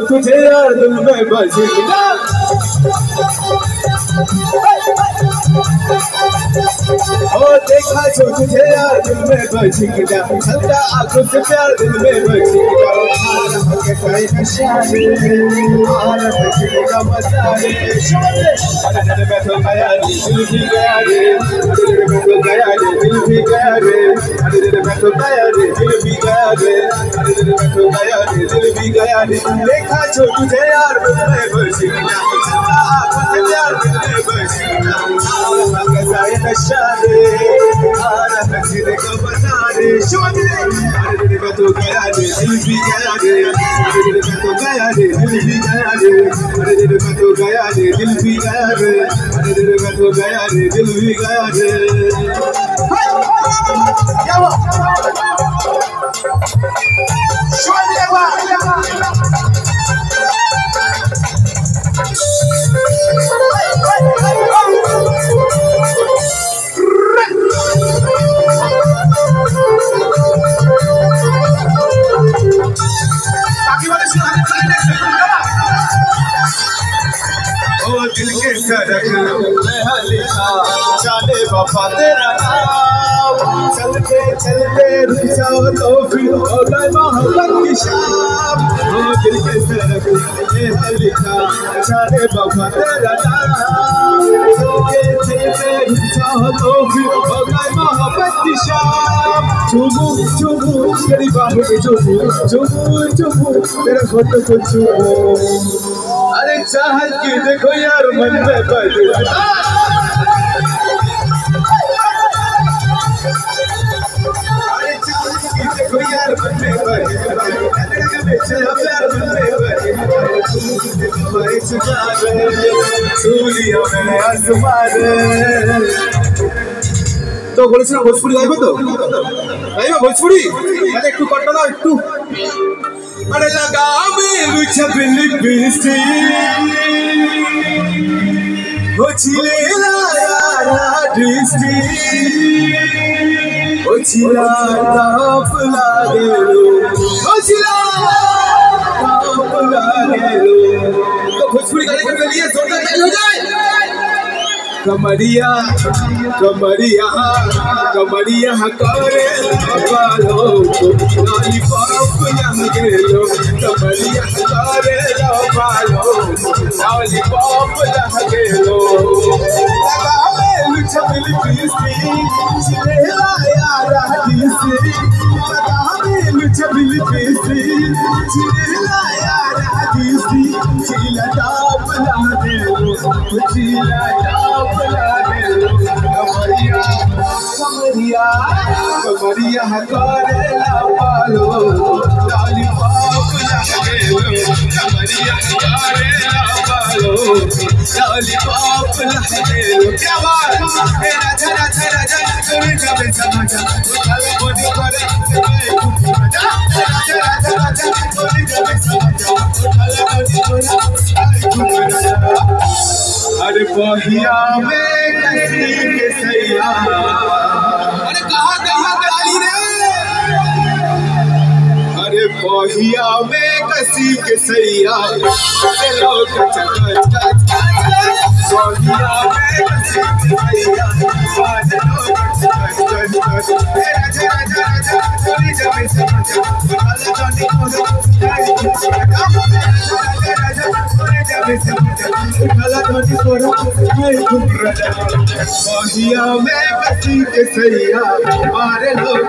तुझे यार दिल में बस गया ओ देखा जो तुझे यार दिल में बस गया ठंडा आंखों से प्यार दिल में बस गया कोई नशा का मजा रे अरे मैं तो गया दिल भी गया रे अरे मैं तो गया दिल भी गया रे अरे मैं तो गया दिल भी गया रे अरे मैं तो गया दिल भी गया रे देखा जो तुझे यार दिल में बस गया ठंडा आंखों से प्यार दिल में बस गया कैसा ये नशा रे आरा नशे का मजा रे अरे मैं तो गया दिल भी गया रे अरे मैं तो गया दिल भी गया रे अरे मैं तो गया दिल भी गया रे अरे मैं तो गया दिल भी गया रे क्या हुआ दिल के सड़क में हलिया जाने वफा तेरा नाम चलते चलते रुक जाओ तो फिर हो गए मोहब्बत की शाम दिल के सड़क में हलिया जाने वफा तेरा नाम चलते चलते रुक जाओ तो फिर हो गए मोहब्बत की शाम चुमू चुमू तेरी बाहों में चुमू चुमू चुमू तेरा फोटो को चुमू अरे चाहत की देखो यार मन में बदल अरे चाहत की देखो यार मन में बदल तो বলেছিলাম ভোজপুরি গাইবে তো গাইবে ভোজপুরি মানে একটু কটনা দাও একটু अरे लगा मेरू छबली पिस्ती हो छिले यारा डिस्टी हो छिला ताप लागेलो हो छिला ताप लागेलो तो भोजपुरी गाने के लिए जोरदार ताली हो जाए कमरिया कमरिया कमरिया करे बालो लॉलीपॉप लगे लो कमरिया करे बालो लॉलीपॉप लगे लो लगा में छबली पिस्ती छिलेला यारा डिस्टी लगा में छबली पिस्ती छिलेला यारा डिस्टी छिला टाप लगे लो छिला टाप कमरिया कमरिया कमरिया करे बालो लॉलीपॉप लगे लो कमरिया करे बालो लॉलीपॉप लगे लो क्या बात तेरा जरा जरा जरा कोई जब समझा उठा बॉडी करे जा जरा जरा जरा कोई जब समझा उठा बॉडी करे अरे बहिया में कसी के सैया अरे कहाँ कहाँ डाली रे अरे बहिया में कसी के सैया अरे लोग बहिया में कसी के सैया अरे लोग जरा जरा जरा कोई जब समझा वाला जाने को बहिया में कसी के सैया मारे लोग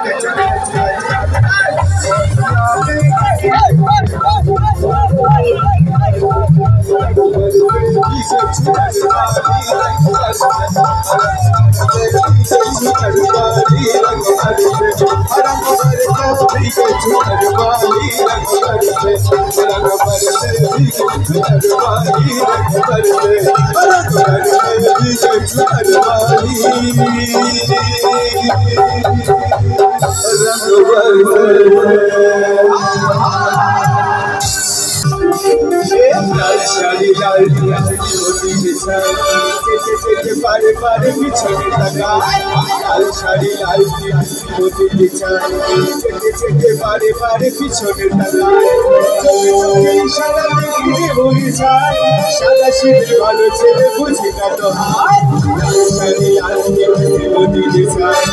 लाल शाड़ी लाल होती बिछाए जेते बारे बारे पिछने लगा लाल शाड़ी लाल होती बिछाए जेते बारे बारे पिछने लगा चोखे इशारा देखिए भूली जाए सादा शीत ভালো ছেলে বুঝি না তো হায় লাল শাড়ি লাল होती बिछाए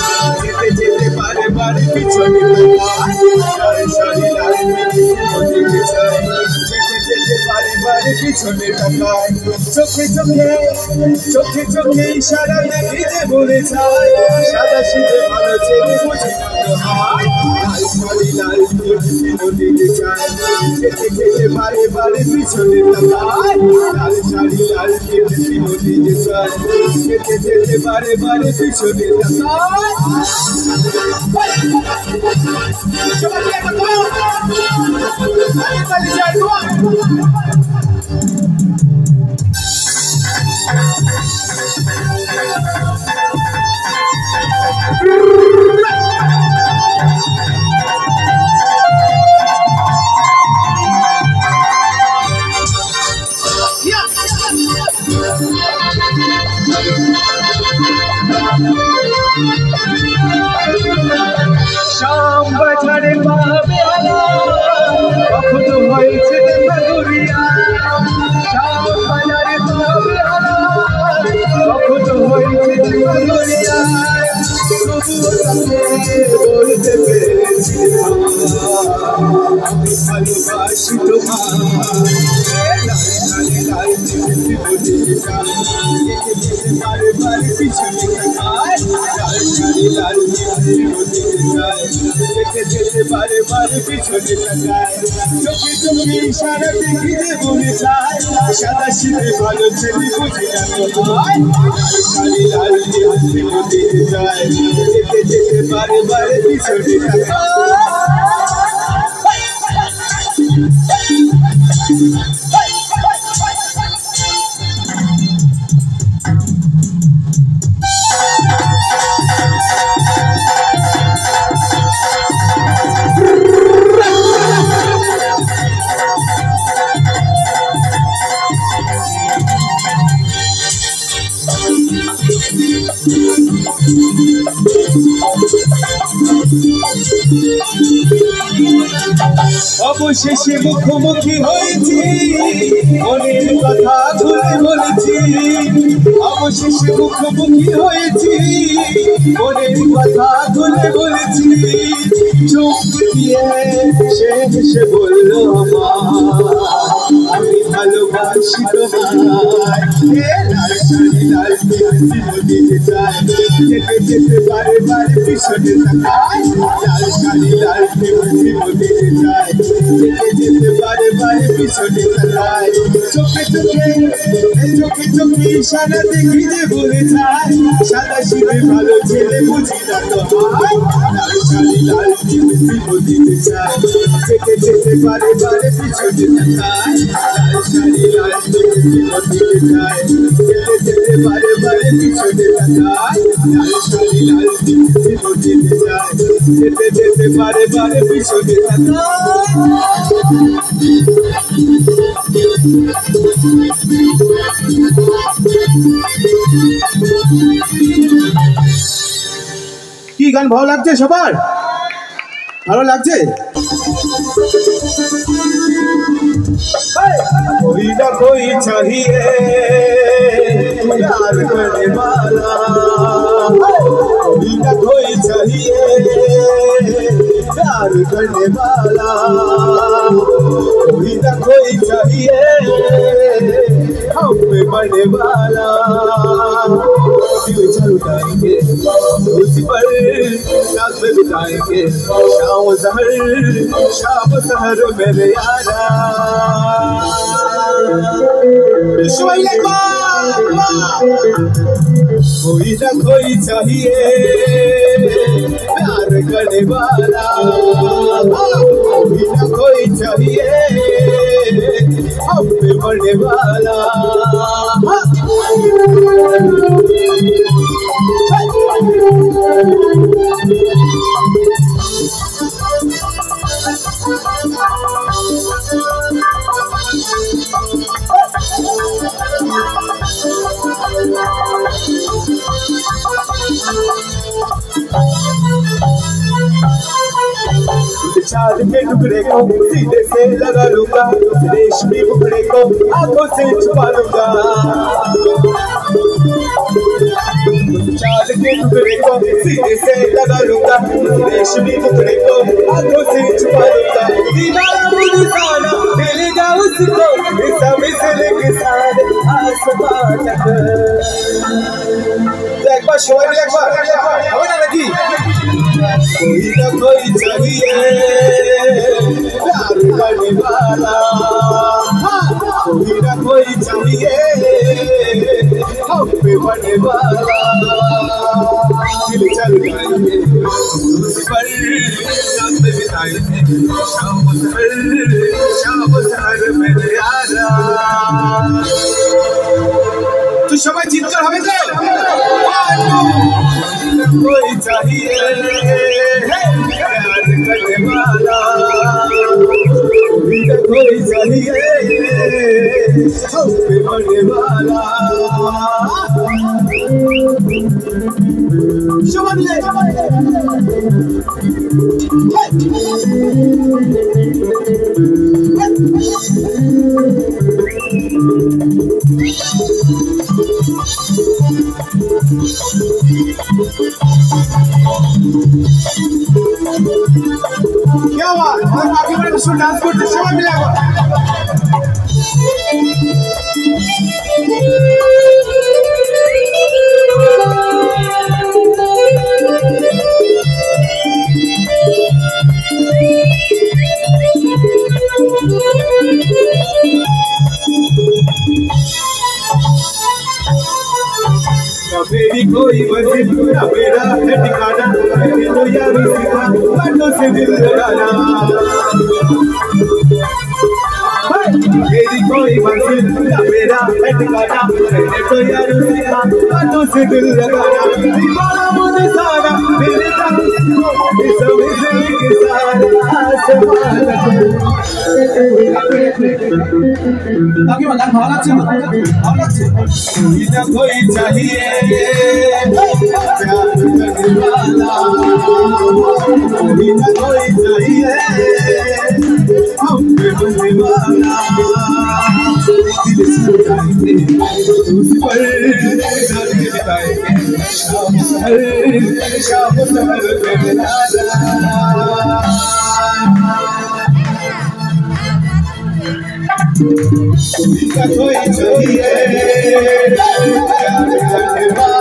जेते जेते बारे बारे पिछने लगा लाल शाड़ी लाल होती बिछाए जेते बारे बारे पिछने लगा चोखे चोखे चोखे चोखे इशारा देखिए भूली जाए सादा शीत ভালো ছেলে বুঝি না তো হায় লাল শাড়ি লাল होती बिछाए जेते जेते बारे बारे पिछने लगा लाल शाड़ी लाल होती बिछाए जेते जेते बारे बारे पिछने लगा शाम बाजारे पावे आला कखन হয়েছে দেবগুরিয়া शाम बाजारे पावे आला कखन হয়েছে দেবগুরিয়া বলতে পেরেছি আমি ভালোবাসি তোমায় লাল होती बारे बारे पिछने लाल शाड़ी लाल होती बिछाए जेते जेते बारे बारे पिछने लगा चोखे चोखे इशारा देखिए भूली जाए सादा शीत ভালো ছেলে বুঝি না তো হায় লাল শাড়ি লাল होती बिछाए जेते जेते बारे बारे पिछने लगा অবশেষে মুখোমুখি হয়েছি মনের কথা খুলে বলেছি অবশেষে মুখোমুখি হয়েছি মনের কথা খুলে বলেছি চোখ দিয়ে সে হেসে বলল আমি ভালোবাসি তোমায় লাল শাড়ি লাল होती बिछाए जेते जेते बारे बारे पिछने लगा लाल शाड़ी लाल होती बिछाए जेते जेते बारे बारे पिछने लगा चोखे चोखे चोखे चोखे इशारा देखिए भूले जाए सादा शीत ভালো ছেলে বুঝি না তো হায় লাল শাড়ি লাল होती बिछाए जेते जेते बारे बारे पिछने लगा लाल शाड़ी लाल होती बिछाए जेते जेते बारे बारे पिछने लगा लाल शाड़ी लाल होती बिछाए जेते जेते बारे बारे पिछने लगा কি গান ভালো লাগছে সবার ভালো লাগছে कोई ना कोई चाहिए प्यार करने वाला कोई ना कोई चाहिए प्यार करने वाला कोई ना कोई चाहिए हम पे बढ़ने वाला दिल चलुटाएंगे उसी पर रात में बिताएंगे शाम सहर मेरे यारा कोई ना कोई चाहिए प्यार करने वाला कोई ना कोई चाहिए हम पे बढ़ने वाला चांद के टुकड़े को सीधे से लगा लूंगा, रेशमी टुकड़े को आंखों से छुपा लूंगा। चांद के टुकड़े को सीधे से लगा लूंगा, रेशमी टुकड़े को आंखों से छुपा लूंगा। दीवाना मुझसाना मिलेगा उसको, ऐसा मिसले के साथ आसमान तक। एक बार शोर एक बार हवा ना लगी। कोई ना कोई चाहिए प्यार करने वाला, कोई ना कोई चाहिए हम पे बनने वाला। दिल चल जाएंगे पर रात में बिताएंगे, शाम सर मेरे यारा। तो सबाई जीत कर हमें दे कोई चाहिए प्यार करने वाला, कोई चाहिए हम पे बनने वाला। क्या हुआ? आगे बढ़े तो डांस करते समय मिलेगा। मेरी कोई मंजिल ना मेरा है ठिकाना, मैंने तो यार सीखा बातों से दिल लगाना। मेरी कोई मंजिल ना मेरा है ठिकाना, मैंने तो यार सीखा बातों से दिल लगाना। दीवाना मुझे सारा मेरे साथ के सारा आसमान। ताकि मैं भाव लगছে না, भाव लगছে। कोई ना कोई चाहिए प्यार करने वाला, कोई ना कोई चाहिए हम पे बनने वाला। दिल से जाएंगे उस पर रात के बिताएंगे, शाम सर मेरे राजा। कोई ना कोई चाहिए प्यार करने वाला,